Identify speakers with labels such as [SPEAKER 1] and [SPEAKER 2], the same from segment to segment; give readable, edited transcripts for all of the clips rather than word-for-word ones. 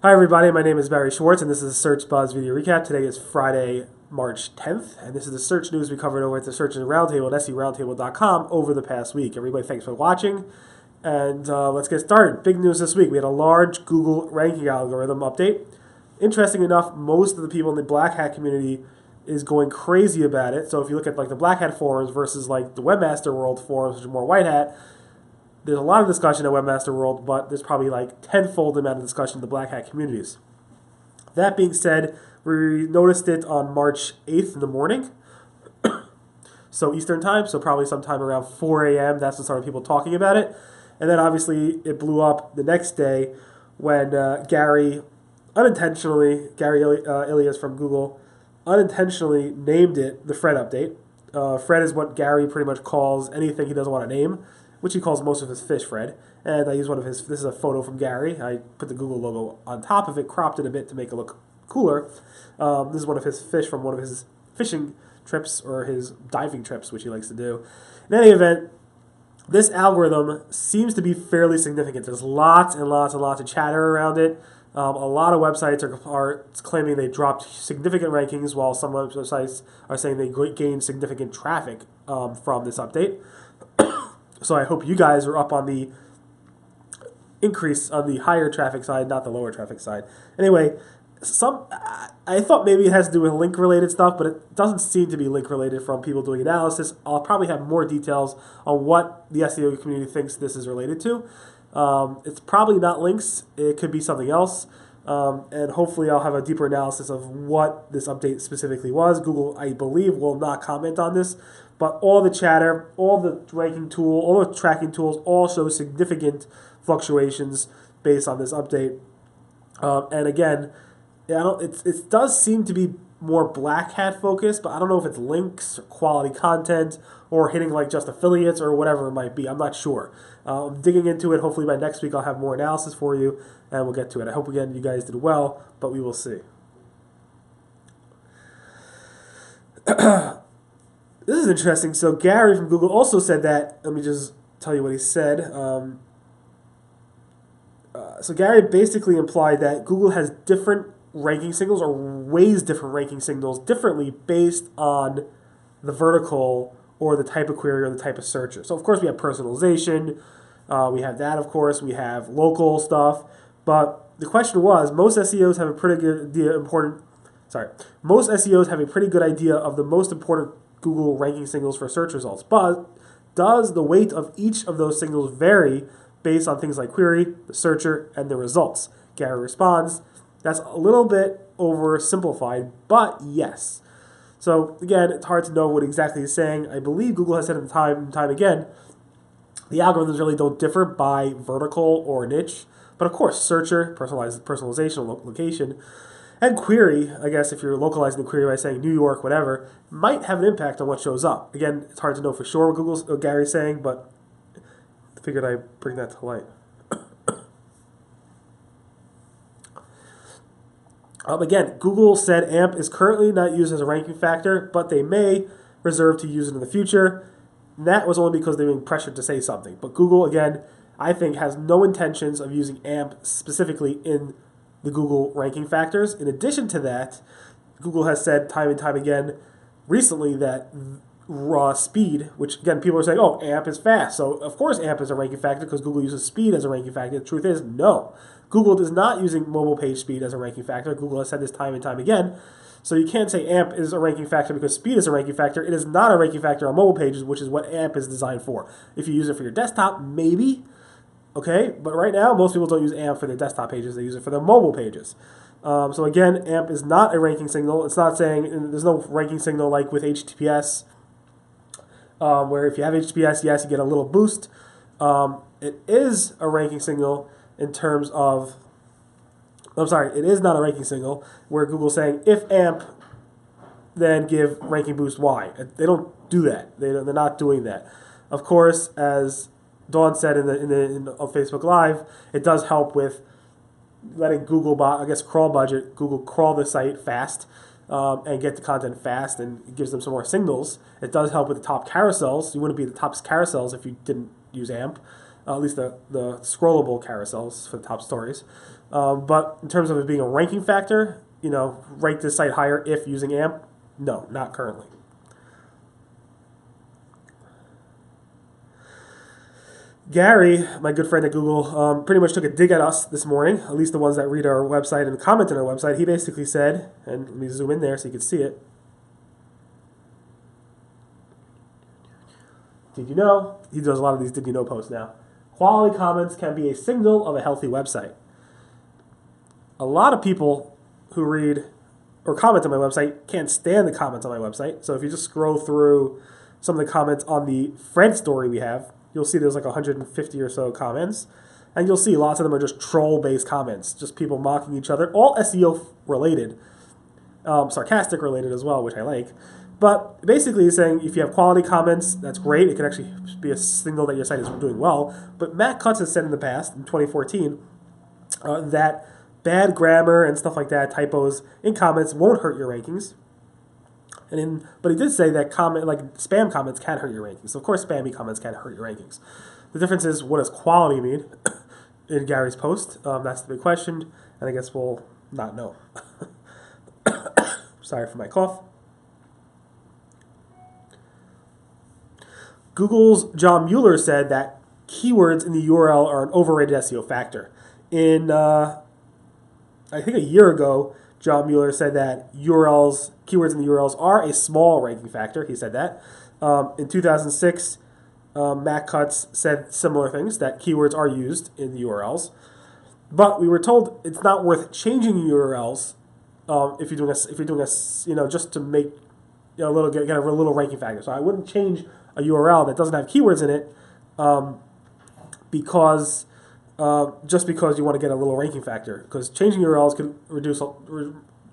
[SPEAKER 1] Hi everybody, my name is Barry Schwartz and this is a Search Buzz video recap. Today is Friday, March 10th, and this is the search news we covered over at the Search Engine Roundtable at SEOroundtable.com over the past week. Everybody, thanks for watching, and let's get started. Big news this week. We had a large Google ranking algorithm update. Interesting enough, most of the people in the Black Hat community is going crazy about it. So if you look at like the Black Hat forums versus like the Webmaster World forums, which are more White Hat, there's a lot of discussion at Webmaster World, but there's probably like tenfold the amount of discussion in the Black Hat communities. That being said, we noticed it on March 8th in the morning, so Eastern time, so probably sometime around 4 a.m. That's when started people talking about it. And then obviously it blew up the next day when Gary Ilias from Google, unintentionally named it the Fred update. Fred is what Gary pretty much calls anything he doesn't want to name, which he calls most of his fish Fred. And I use one of his, this is a photo from Gary. I put the Google logo on top of it, cropped it a bit to make it look cooler. This is one of his fish from one of his fishing trips or his diving trips, which he likes to do. In any event, this algorithm seems to be fairly significant. There's lots and lots and lots of chatter around it. A lot of websites are claiming they dropped significant rankings, while some websites are saying they gained significant traffic from this update. So I hope you guys are up on the increase on the higher traffic side, not the lower traffic side. Anyway, I thought maybe it has to do with link-related stuff, but it doesn't seem to be link-related from people doing analysis. I'll probably have more details on what the SEO community thinks this is related to. It's probably not links. It could be something else. And hopefully I'll have a deeper analysis of what this update specifically was. Google, I believe, will not comment on this, but all the chatter, all the ranking tool, all the tracking tools all show significant fluctuations based on this update. And again, it does seem to be more Black Hat focused, but I don't know if it's links, or quality content, or hitting like just affiliates or whatever it might be. I'm not sure. I'm digging into it. Hopefully by next week I'll have more analysis for you, and we'll get to it. I hope again you guys did well, but we will see. This is interesting. So Gary from Google also said that. Let me just tell you what he said. So Gary basically implied that Google has different ranking signals or weighs different ranking signals differently based on the vertical or the type of query or the type of searcher. So of course we have personalization. We have that, of course. We have local stuff. But the question was, most SEOs have a pretty good idea. Most SEOs have a pretty good idea of the most important Google ranking signals for search results. But does the weight of each of those signals vary based on things like query, the searcher, and the results? Gary responds, that's a little bit oversimplified, but yes. So again, it's hard to know what exactly he's saying. I believe Google has said it time and time again, the algorithms really don't differ by vertical or niche. But of course, searcher, personalization, location, and query, I guess if you're localizing the query by saying New York, whatever, might have an impact on what shows up. Again, it's hard to know for sure what Gary's saying, but I figured I'd bring that to light. Again, Google said AMP is currently not used as a ranking factor, but they may reserve to use it in the future. And that was only because they were being pressured to say something. But Google, again, I think has no intentions of using AMP specifically in the Google ranking factors. In addition to that, Google has said time and time again recently that raw speed, which again people are saying, oh, AMP is fast. So of course AMP is a ranking factor because Google uses speed as a ranking factor. The truth is, no. Google is not using mobile page speed as a ranking factor. Google has said this time and time again. So you can't say AMP is a ranking factor because speed is a ranking factor. It is not a ranking factor on mobile pages, which is what AMP is designed for. If you use it for your desktop, maybe. Okay, but right now, most people don't use AMP for their desktop pages. They use it for their mobile pages. So again, AMP is not a ranking signal. It's not saying, there's no ranking signal like with HTTPS, where if you have HTTPS, yes, you get a little boost. It is a ranking signal in terms of, it is not a ranking signal where Google's saying, if AMP, then give ranking boost Y. They don't do that. They're not doing that. Of course, as Dawn said on Facebook Live, it does help with letting Google, crawl budget, Google crawl the site fast and get the content fast, and it gives them some more signals. It does help with the top carousels. You wouldn't be the top carousels if you didn't use AMP. at least the scrollable carousels for the top stories. But in terms of it being a ranking factor, rank this site higher if using AMP, no, not currently. Gary, my good friend at Google, pretty much took a dig at us this morning, at least the ones that read our website and comment on our website. He basically said, and let me zoom in there so you can see it. Did you know? He does a lot of these did you know posts now. Quality comments can be a signal of a healthy website. A lot of people who read or comment on my website can't stand the comments on my website. So if you just scroll through some of the comments on the Fred story we have, you'll see there's like 150 or so comments. And you'll see lots of them are just troll-based comments, just people mocking each other, all SEO related, sarcastic related as well, which I like. But basically he's saying if you have quality comments, that's great. It can actually be a signal that your site is doing well. But Matt Cutts has said in the past, in 2014, that bad grammar and stuff like that, typos in comments won't hurt your rankings. But he did say that spam comments can hurt your rankings. So of course, spammy comments can hurt your rankings. The difference is, what does quality mean in Gary's post? That's the big question, and I guess we'll not know. Sorry for my cough. Google's John Mueller said that keywords in the URL are an overrated SEO factor. I think a year ago, John Mueller said that keywords in the URLs are a small ranking factor. He said that. In 2006, Matt Cutts said similar things, that keywords are used in the URLs. But we were told it's not worth changing URLs if you're doing a just to make get a little ranking factor. So I wouldn't change a URL that doesn't have keywords in it because just because you want to get a little ranking factor. Because changing URLs can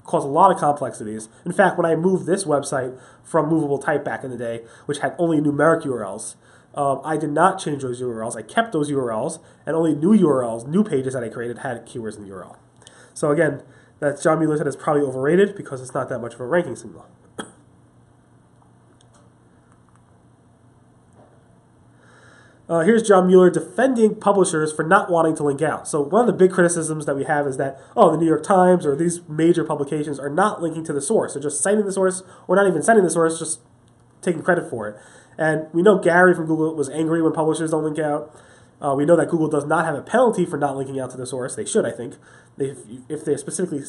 [SPEAKER 1] cause a lot of complexities. In fact, when I moved this website from movable type back in the day, which had only numeric URLs, I did not change those URLs. I kept those URLs, and only new URLs, new pages that I created had keywords in the URL. So again, that John Mueller said is probably overrated because it's not that much of a ranking signal. Here's John Mueller defending publishers for not wanting to link out. So one of the big criticisms that we have is that, the New York Times or these major publications are not linking to the source. They're just citing the source, or not even citing the source, just taking credit for it. And we know Gary from Google was angry when publishers don't link out. We know that Google does not have a penalty for not linking out to the source. They should, I think. If they're specifically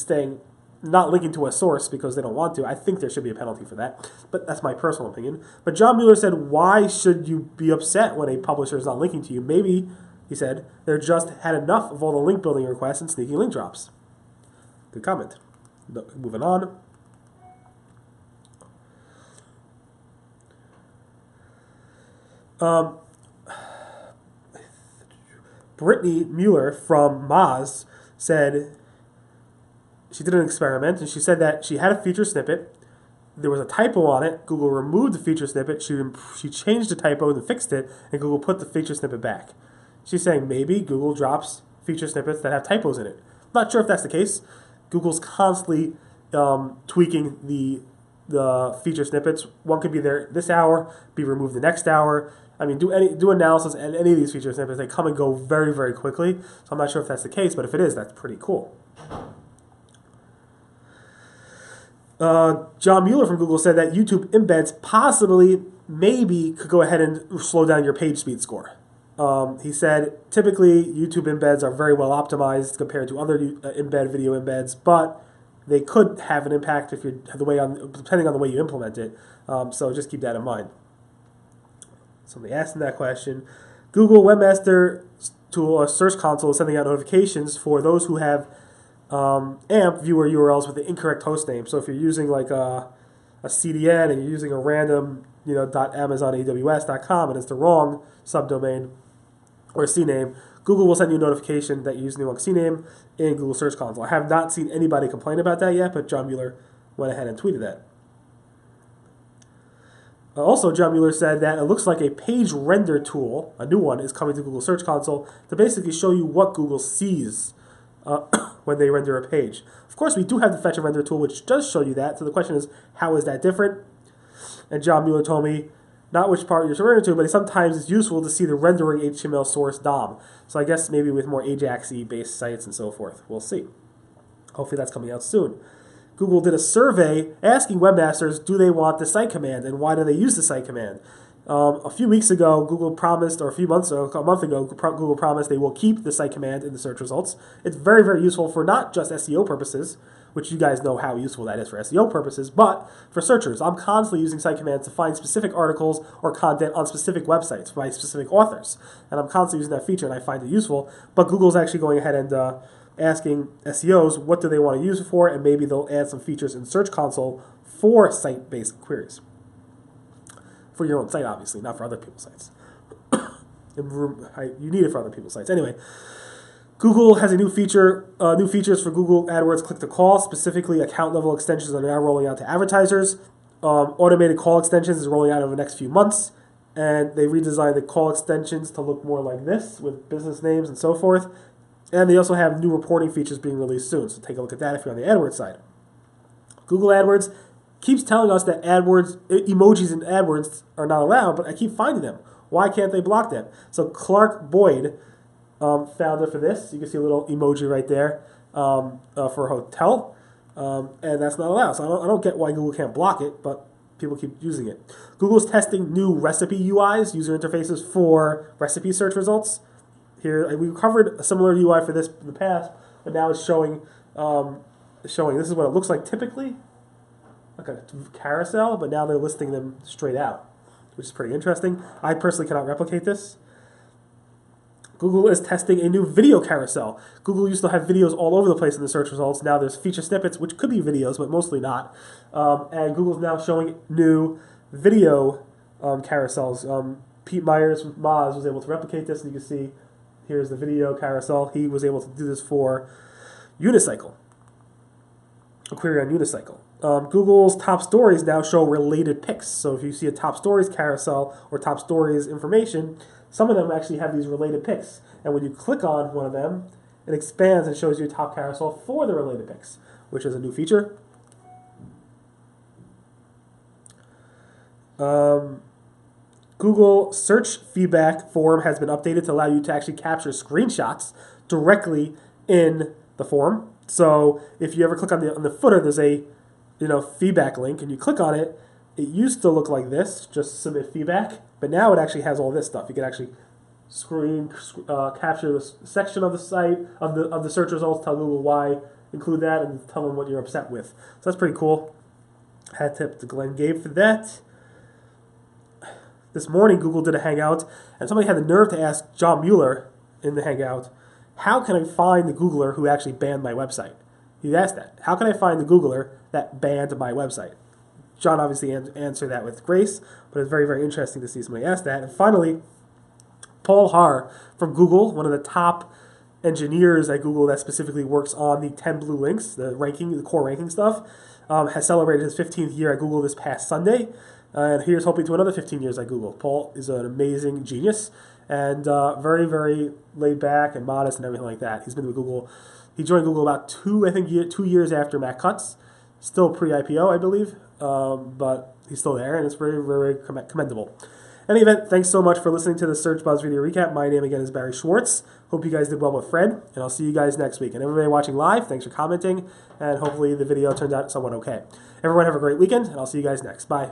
[SPEAKER 1] not linking to a source because they don't want to, I think there should be a penalty for that. But that's my personal opinion. But John Mueller said, why should you be upset when a publisher is not linking to you? Maybe, he said, they're just had enough of all the link building requests and sneaky link drops. Good comment. Moving on. Brittany Mueller from Moz said she did an experiment, and she said that she had a feature snippet. There was a typo on it. Google removed the feature snippet. She changed the typo and fixed it, and Google put the feature snippet back. She's saying maybe Google drops feature snippets that have typos in it. Not sure if that's the case. Google's constantly tweaking the feature snippets. One could be there this hour, be removed the next hour. I mean, do analysis and any of these feature snippets. They come and go very, very quickly. So I'm not sure if that's the case, but if it is, that's pretty cool. John Mueller from Google said that YouTube embeds maybe could go ahead and slow down your page speed score. He said typically YouTube embeds are very well optimized compared to other video embeds, but they could have an impact if you're depending on the way you implement it. So just keep that in mind. Somebody asked him that question. Google Webmaster Tool or Search Console is sending out notifications for those who have AMP viewer URLs with the incorrect host name. So if you're using like a CDN and you're using a random .amazonaws.com and it's the wrong subdomain or CNAME, Google will send you a notification that you're using the wrong CNAME in Google Search Console. I have not seen anybody complain about that yet, but John Mueller went ahead and tweeted that. Also, John Mueller said that it looks like a page render tool, a new one, is coming to Google Search Console to basically show you what Google sees when they render a page. Of course, we do have the Fetch and Render tool, which does show you that. So the question is, how is that different? And John Mueller told me not which part you're referring to, but sometimes it's useful to see the rendering HTML source DOM. So I guess maybe with more Ajax-y based sites and so forth. We'll see. Hopefully that's coming out soon. Google did a survey asking webmasters, do they want the site command and why do they use the site command? A few weeks ago, Google promised, or a month ago, Google promised they will keep the site command in the search results. It's very, very useful for not just SEO purposes, which you guys know how useful that is for SEO purposes, but for searchers. I'm constantly using site commands to find specific articles or content on specific websites by specific authors. And I'm constantly using that feature, and I find it useful. But Google's actually going ahead and asking SEOs what do they want to use it for, and maybe they'll add some features in Search Console for site-based queries. For your own site, obviously, not for other people's sites. You need it for other people's sites. Anyway, Google has a new features for Google AdWords click-to-call. Specifically, account-level extensions are now rolling out to advertisers. Automated call extensions is rolling out over the next few months. And they redesigned the call extensions to look more like this, with business names and so forth. And they also have new reporting features being released soon. So take a look at that if you're on the AdWords side. Google AdWords keeps telling us that AdWords emojis in AdWords are not allowed, but I keep finding them. Why can't they block them? So Clark Boyd, founder for this, you can see a little emoji right there for a hotel, and that's not allowed. So I don't get why Google can't block it, but people keep using it. Google's testing new recipe UIs, user interfaces for recipe search results. Here we covered a similar UI for this in the past, but now it's showing this is what it looks like typically. Like a carousel, but now they're listing them straight out, which is pretty interesting. I personally cannot replicate this. Google is testing a new video carousel. Google used to have videos all over the place in the search results. Now there's feature snippets, which could be videos, but mostly not. And Google's now showing new video carousels. Pete Myers with Moz was able to replicate this, and you can see here's the video carousel. He was able to do this for Unicycle, a query on Unicycle. Google's top stories now show related pics. So if you see a top stories carousel or top stories information, some of them actually have these related pics. And when you click on one of them, it expands and shows you a top carousel for the related pics, which is a new feature. Google search feedback form has been updated to allow you to actually capture screenshots directly in the form. So if you ever click on the footer, there's a feedback link, and you click on it. It used to look like this, just submit feedback, but now it actually has all this stuff. You can actually capture the section of the site of the search results, tell Google why, include that, and tell them what you're upset with. So that's pretty cool. Hat tip to Glenn Gabe for that. This morning, Google did a Hangout, and somebody had the nerve to ask John Mueller in the Hangout, how can I find the Googler who actually banned my website? He asked that. How can I find the Googler that banned my website? John obviously answered that with grace, but it's very, very interesting to see somebody ask that. And finally, Paul Haar from Google, one of the top engineers at Google that specifically works on the 10 blue links, the core ranking stuff, has celebrated his 15th year at Google this past Sunday. And here's hoping to another 15 years at Google. Paul is an amazing genius and very, very laid back and modest and everything like that. He's been with Google. He joined Google about 2 years after Matt Cutts. Still pre-IPO, I believe, but he's still there, and it's very, very commendable. In any event, thanks so much for listening to the Search Buzz video recap. My name again is Barry Schwartz. Hope you guys did well with Fred, and I'll see you guys next week. And everybody watching live, thanks for commenting, and hopefully the video turns out somewhat okay. Everyone have a great weekend, and I'll see you guys next. Bye.